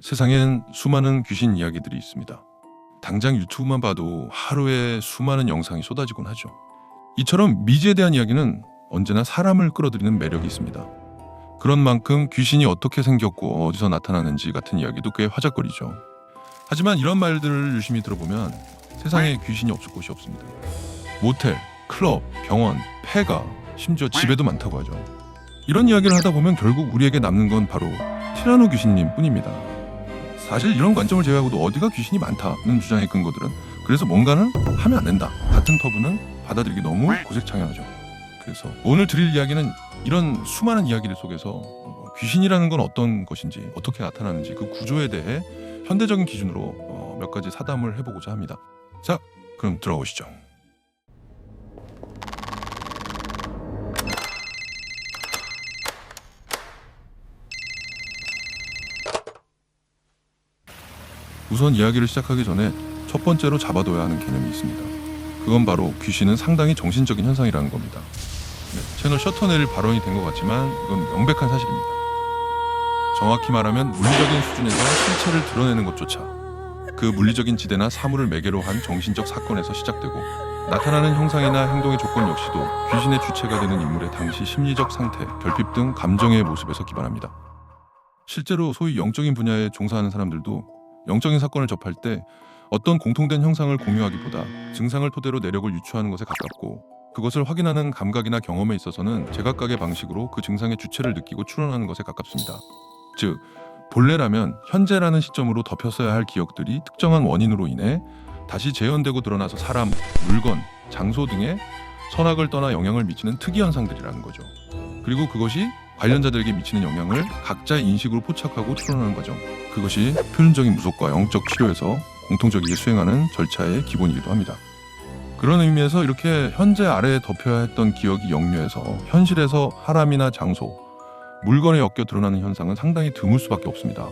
세상엔 수많은 귀신 이야기들이 있습니다. 당장 유튜브만 봐도 하루에 수많은 영상이 쏟아지곤 하죠. 이처럼 미지에 대한 이야기는 언제나 사람을 끌어들이는 매력이 있습니다. 그런 만큼 귀신이 어떻게 생겼고 어디서 나타나는지 같은 이야기도 꽤 화제거리죠. 하지만 이런 말들을 유심히 들어보면 세상에 귀신이 없을 곳이 없습니다. 모텔, 클럽, 병원, 폐가, 심지어 집에도 많다고 하죠. 이런 이야기를 하다 보면 결국 우리에게 남는 건 바로 티라노 귀신님 뿐입니다. 사실 이런 관점을 제외하고도 어디가 귀신이 많다는 주장의 근거들은 그래서 뭔가는 하면 안 된다 같은 터부는 받아들이기 너무 고색창연하죠. 그래서 오늘 드릴 이야기는 이런 수많은 이야기들 속에서 귀신이라는 건 어떤 것인지 어떻게 나타나는지 그 구조에 대해 현대적인 기준으로 몇 가지 사담을 해보고자 합니다. 자, 그럼 들어오시죠. 우선 이야기를 시작하기 전에 첫 번째로 잡아둬야 하는 개념이 있습니다. 그건 바로 귀신은 상당히 정신적인 현상이라는 겁니다. 채널 셔터 내릴 발언이 된 것 같지만 이건 명백한 사실입니다. 정확히 말하면 물리적인 수준에서 실체를 드러내는 것조차 그 물리적인 지대나 사물을 매개로 한 정신적 사건에서 시작되고 나타나는 형상이나 행동의 조건 역시도 귀신의 주체가 되는 인물의 당시 심리적 상태, 결핍 등 감정의 모습에서 기반합니다. 실제로 소위 영적인 분야에 종사하는 사람들도 영적인 사건을 접할 때 어떤 공통된 형상을 공유하기보다 증상을 토대로 내력을 유추하는 것에 가깝고 그것을 확인하는 감각이나 경험에 있어서는 제각각의 방식으로 그 증상의 주체를 느끼고 추론하는 것에 가깝습니다. 즉, 본래라면 현재라는 시점으로 덮였어야 할 기억들이 특정한 원인으로 인해 다시 재현되고 드러나서 사람, 물건, 장소 등에 선악을 떠나 영향을 미치는 특이 현상들이라는 거죠. 그리고 그것이 관련자들에게 미치는 영향을 각자의 인식으로 포착하고 추론하는 과정, 그것이 표준적인 무속과 영적 치료에서 공통적이게 수행하는 절차의 기본이기도 합니다. 그런 의미에서 이렇게 현재 아래에 덮여야 했던 기억이 역류해서 현실에서 사람이나 장소, 물건에 엮여 드러나는 현상은 상당히 드물 수밖에 없습니다.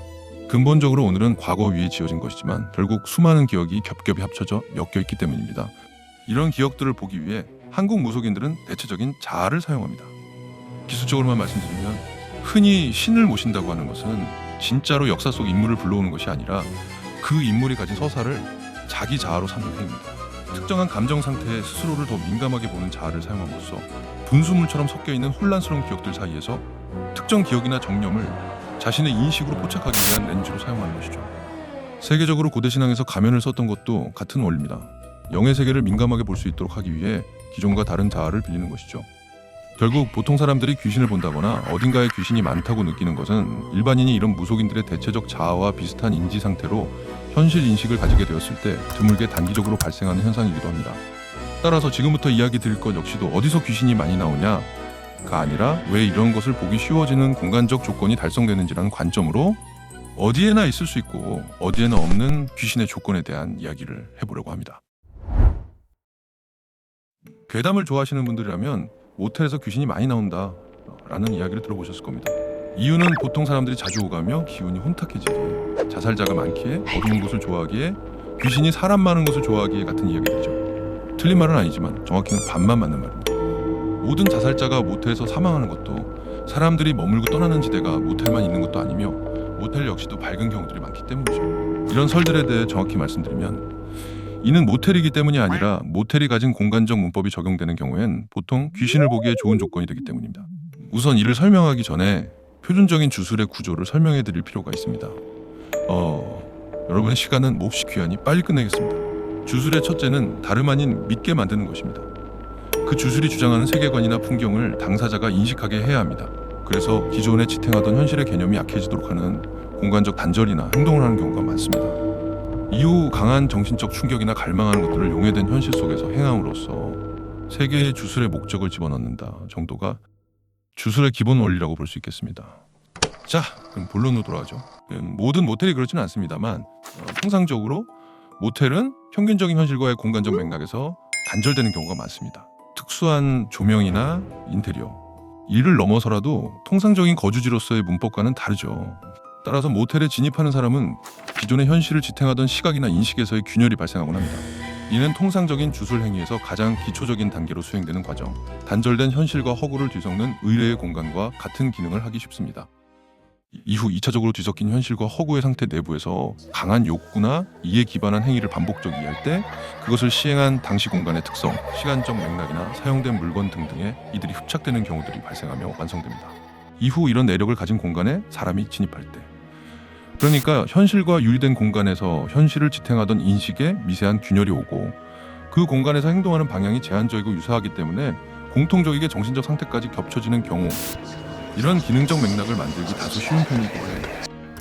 근본적으로 오늘은 과거 위에 지어진 것이지만 결국 수많은 기억이 겹겹이 합쳐져 엮여있기 때문입니다. 이런 기억들을 보기 위해 한국 무속인들은 대체적인 자아를 사용합니다. 기술적으로만 말씀드리면 흔히 신을 모신다고 하는 것은 진짜로 역사 속 인물을 불러오는 것이 아니라 그 인물이 가진 서사를 자기 자아로 삼는 행위입니다. 특정한 감정 상태에 스스로를 더 민감하게 보는 자아를 사용함으로써 분수물처럼 섞여있는 혼란스러운 기억들 사이에서 특정 기억이나 정념을 자신의 인식으로 포착하기 위한 렌즈로 사용하는 것이죠. 세계적으로 고대신앙에서 가면을 썼던 것도 같은 원리입니다. 영의 세계를 민감하게 볼 수 있도록 하기 위해 기존과 다른 자아를 빌리는 것이죠. 결국 보통 사람들이 귀신을 본다거나 어딘가에 귀신이 많다고 느끼는 것은 일반인이 이런 무속인들의 대체적 자아와 비슷한 인지 상태로 현실 인식을 가지게 되었을 때 드물게 단기적으로 발생하는 현상이기도 합니다. 따라서 지금부터 이야기 드릴 것 역시도 어디서 귀신이 많이 나오냐가 아니라 왜 이런 것을 보기 쉬워지는 공간적 조건이 달성되는지라는 관점으로 어디에나 있을 수 있고 어디에나 없는 귀신의 조건에 대한 이야기를 해보려고 합니다. 괴담을 좋아하시는 분들이라면 모텔에서 귀신이 많이 나온다 라는 이야기를 들어보셨을 겁니다. 이유는 보통 사람들이 자주 오가며 기운이 혼탁해지기에, 자살자가 많기에, 어두운 곳을 좋아하기에, 귀신이 사람 많은 곳을 좋아하기에 같은 이야기들이죠. 틀린 말은 아니지만 정확히는 반만 맞는 말입니다. 모든 자살자가 모텔에서 사망하는 것도 사람들이 머물고 떠나는 지대가 모텔만 있는 것도 아니며 모텔 역시도 밝은 경우들이 많기 때문이죠. 이런 설들에 대해 정확히 말씀드리면 이는 모텔이기 때문이 아니라 모텔이 가진 공간적 문법이 적용되는 경우엔 보통 귀신을 보기에 좋은 조건이 되기 때문입니다. 우선 이를 설명하기 전에 표준적인 주술의 구조를 설명해 드릴 필요가 있습니다. 여러분의 시간은 몹시 귀하니 빨리 끝내겠습니다. 주술의 첫째는 다름 아닌 믿게 만드는 것입니다. 그 주술이 주장하는 세계관이나 풍경을 당사자가 인식하게 해야 합니다. 그래서 기존에 지탱하던 현실의 개념이 약해지도록 하는 공간적 단절이나 행동을 하는 경우가 많습니다. 이후 강한 정신적 충격이나 갈망하는 것들을 용해된 현실 속에서 행함으로써 세계의 주술의 목적을 집어넣는다 정도가 주술의 기본 원리라고 볼 수 있겠습니다. 자, 그럼 본론으로 돌아가죠. 모든 모텔이 그렇지는 않습니다만 통상적으로 모텔은 평균적인 현실과의 공간적 맥락에서 단절되는 경우가 많습니다. 특수한 조명이나 인테리어, 이를 넘어서라도 통상적인 거주지로서의 문법과는 다르죠. 따라서 모텔에 진입하는 사람은 기존의 현실을 지탱하던 시각이나 인식에서의 균열이 발생하곤 합니다. 이는 통상적인 주술 행위에서 가장 기초적인 단계로 수행되는 과정, 단절된 현실과 허구를 뒤섞는 의뢰의 공간과 같은 기능을 하기 쉽습니다. 이후 2차적으로 뒤섞인 현실과 허구의 상태 내부에서 강한 욕구나 이에 기반한 행위를 반복적으로 이해할 때 그것을 시행한 당시 공간의 특성, 시간적 맥락이나 사용된 물건 등등에 이들이 흡착되는 경우들이 발생하며 완성됩니다. 이후 이런 내력을 가진 공간에 사람이 진입할 때, 그러니까 현실과 유리된 공간에서 현실을 지탱하던 인식에 미세한 균열이 오고 그 공간에서 행동하는 방향이 제한적이고 유사하기 때문에 공통적이게 정신적 상태까지 겹쳐지는 경우, 이런 기능적 맥락을 만들기 다소 쉬운 편이기 때문에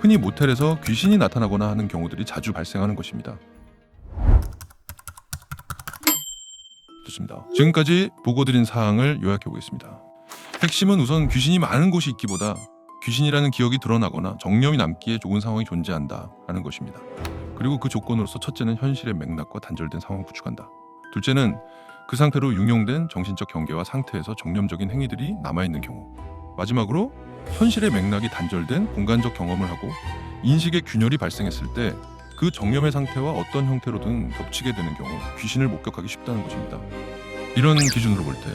흔히 모텔에서 귀신이 나타나거나 하는 경우들이 자주 발생하는 것입니다. 좋습니다. 지금까지 보고드린 사항을 요약해 보겠습니다. 핵심은 우선 귀신이 많은 곳이 있기보다 귀신이라는 기억이 드러나거나 정념이 남기에 좋은 상황이 존재한다라는 것입니다. 그리고 그 조건으로서 첫째는 현실의 맥락과 단절된 상황을 구축한다. 둘째는 그 상태로 융용된 정신적 경계와 상태에서 정념적인 행위들이 남아있는 경우. 마지막으로 현실의 맥락이 단절된 공간적 경험을 하고 인식의 균열이 발생했을 때 그 정념의 상태와 어떤 형태로든 겹치게 되는 경우 귀신을 목격하기 쉽다는 것입니다. 이런 기준으로 볼 때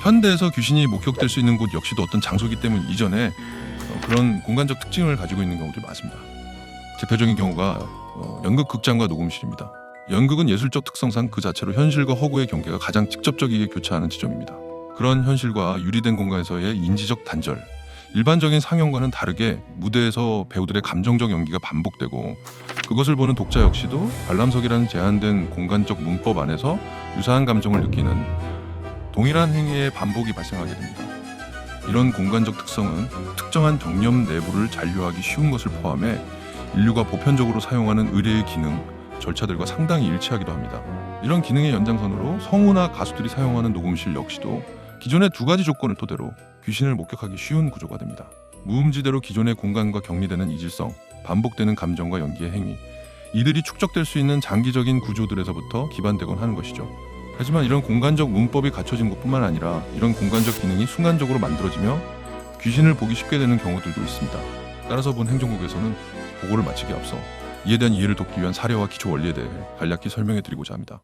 현대에서 귀신이 목격될 수 있는 곳 역시도 어떤 장소이기 때문 이전에 그런 공간적 특징을 가지고 있는 경우들이 많습니다. 대표적인 경우가 연극 극장과 녹음실입니다. 연극은 예술적 특성상 그 자체로 현실과 허구의 경계가 가장 직접적이게 교차하는 지점입니다. 그런 현실과 유리된 공간에서의 인지적 단절, 일반적인 상영과는 다르게 무대에서 배우들의 감정적 연기가 반복되고 그것을 보는 독자 역시도 관람석이라는 제한된 공간적 문법 안에서 유사한 감정을 느끼는 동일한 행위의 반복이 발생하게 됩니다. 이런 공간적 특성은 특정한 정념 내부를 잔류하기 쉬운 것을 포함해 인류가 보편적으로 사용하는 의례의 기능, 절차들과 상당히 일치하기도 합니다. 이런 기능의 연장선으로 성우나 가수들이 사용하는 녹음실 역시도 기존의 두 가지 조건을 토대로 귀신을 목격하기 쉬운 구조가 됩니다. 무음지대로 기존의 공간과 격리되는 이질성, 반복되는 감정과 연기의 행위, 이들이 축적될 수 있는 장기적인 구조들에서부터 기반되곤 하는 것이죠. 하지만 이런 공간적 문법이 갖춰진 것뿐만 아니라 이런 공간적 기능이 순간적으로 만들어지며 귀신을 보기 쉽게 되는 경우들도 있습니다. 따라서 본 행정국에서는 보고를 마치기에 앞서 이에 대한 이해를 돕기 위한 사례와 기초 원리에 대해 간략히 설명해 드리고자 합니다.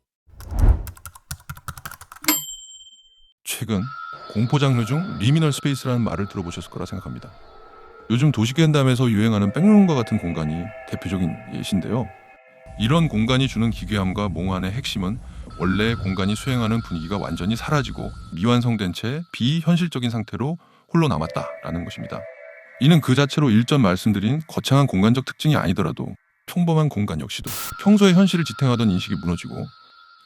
최근 공포 장르 중 리미널 스페이스라는 말을 들어보셨을 거라 생각합니다. 요즘 도시괴담에서 유행하는 백룸과 같은 공간이 대표적인 예시인데요. 이런 공간이 주는 기괴함과 몽환의 핵심은 원래 공간이 수행하는 분위기가 완전히 사라지고 미완성된 채 비현실적인 상태로 홀로 남았다라는 것입니다. 이는 그 자체로 일전 말씀드린 거창한 공간적 특징이 아니더라도 평범한 공간 역시도 평소의 현실을 지탱하던 인식이 무너지고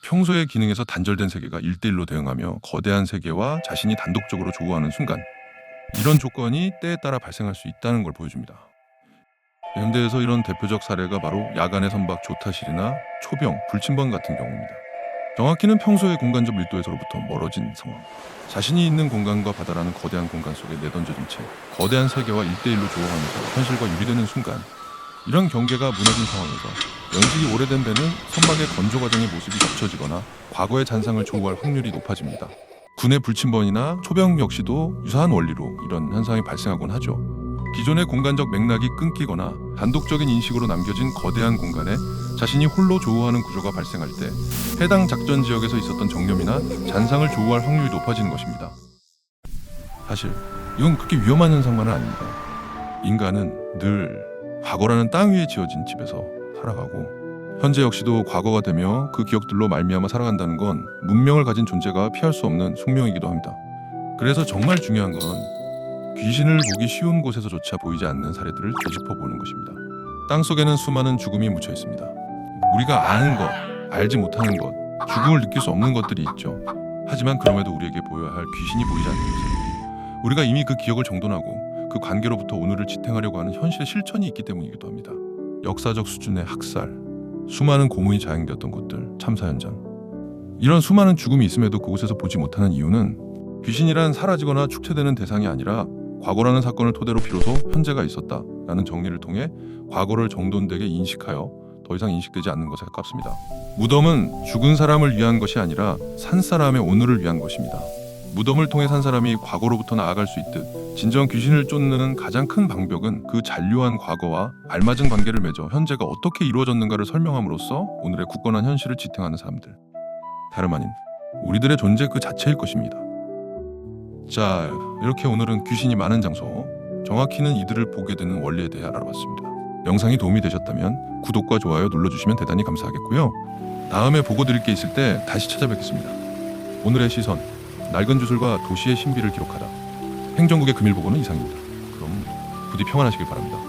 평소의 기능에서 단절된 세계가 1대1로 대응하며 거대한 세계와 자신이 단독적으로 조우하는 순간, 이런 조건이 때에 따라 발생할 수 있다는 걸 보여줍니다. 현대에서 이런 대표적 사례가 바로 야간의 선박 조타실이나 초병, 불침번 같은 경우입니다. 정확히는 평소의 공간적 밀도에서로부터 멀어진 상황, 자신이 있는 공간과 바다라는 거대한 공간 속에 내던져진 채 거대한 세계와 1대1로 조우하면서 현실과 유리되는 순간, 이런 경계가 무너진 상황에서 연식이 오래된 배는 선박의 건조 과정의 모습이 겹쳐지거나 과거의 잔상을 조우할 확률이 높아집니다. 군의 불침번이나 초병 역시도 유사한 원리로 이런 현상이 발생하곤 하죠. 기존의 공간적 맥락이 끊기거나 단독적인 인식으로 남겨진 거대한 공간에 자신이 홀로 조우하는 구조가 발생할 때 해당 작전 지역에서 있었던 정념이나 잔상을 조우할 확률이 높아지는 것입니다. 사실 이건 그렇게 위험한 현상만은 아닙니다. 인간은 늘 과거라는 땅 위에 지어진 집에서 살아가고 현재 역시도 과거가 되며 그 기억들로 말미암아 살아간다는 건 문명을 가진 존재가 피할 수 없는 숙명이기도 합니다. 그래서 정말 중요한 건 귀신을 보기 쉬운 곳에서조차 보이지 않는 사례들을 되짚어보는 것입니다. 땅속에는 수많은 죽음이 묻혀 있습니다. 우리가 아는 것, 알지 못하는 것, 죽음을 느낄 수 없는 것들이 있죠. 하지만 그럼에도 우리에게 보여야 할 귀신이 보이지 않는 것은 우리가 이미 그 기억을 정돈하고 그 관계로부터 오늘을 지탱하려고 하는 현실의 실천이 있기 때문이기도 합니다. 역사적 수준의 학살, 수많은 고문이 자행되었던 곳들, 참사 현장, 이런 수많은 죽음이 있음에도 그곳에서 보지 못하는 이유는 귀신이란 사라지거나 축체되는 대상이 아니라 과거라는 사건을 토대로 비로소 현재가 있었다라는 정리를 통해 과거를 정돈되게 인식하여 더 이상 인식되지 않는 것에 가깝습니다. 무덤은 죽은 사람을 위한 것이 아니라 산 사람의 오늘을 위한 것입니다. 무덤을 통해 산 사람이 과거로부터 나아갈 수 있듯 진정 귀신을 쫓는 가장 큰 방벽은 그 잔류한 과거와 알맞은 관계를 맺어 현재가 어떻게 이루어졌는가를 설명함으로써 오늘의 굳건한 현실을 지탱하는 사람들, 다름 아닌 우리들의 존재 그 자체일 것입니다. 자, 이렇게 오늘은 귀신이 많은 장소, 정확히는 이들을 보게 되는 원리에 대해 알아봤습니다. 영상이 도움이 되셨다면 구독과 좋아요 눌러주시면 대단히 감사하겠고요. 다음에 보고 드릴 게 있을 때 다시 찾아뵙겠습니다. 오늘의 시선, 낡은 주술과 도시의 신비를 기록하다. 행정국의 금일보고는 이상입니다. 그럼 부디 평안하시길 바랍니다.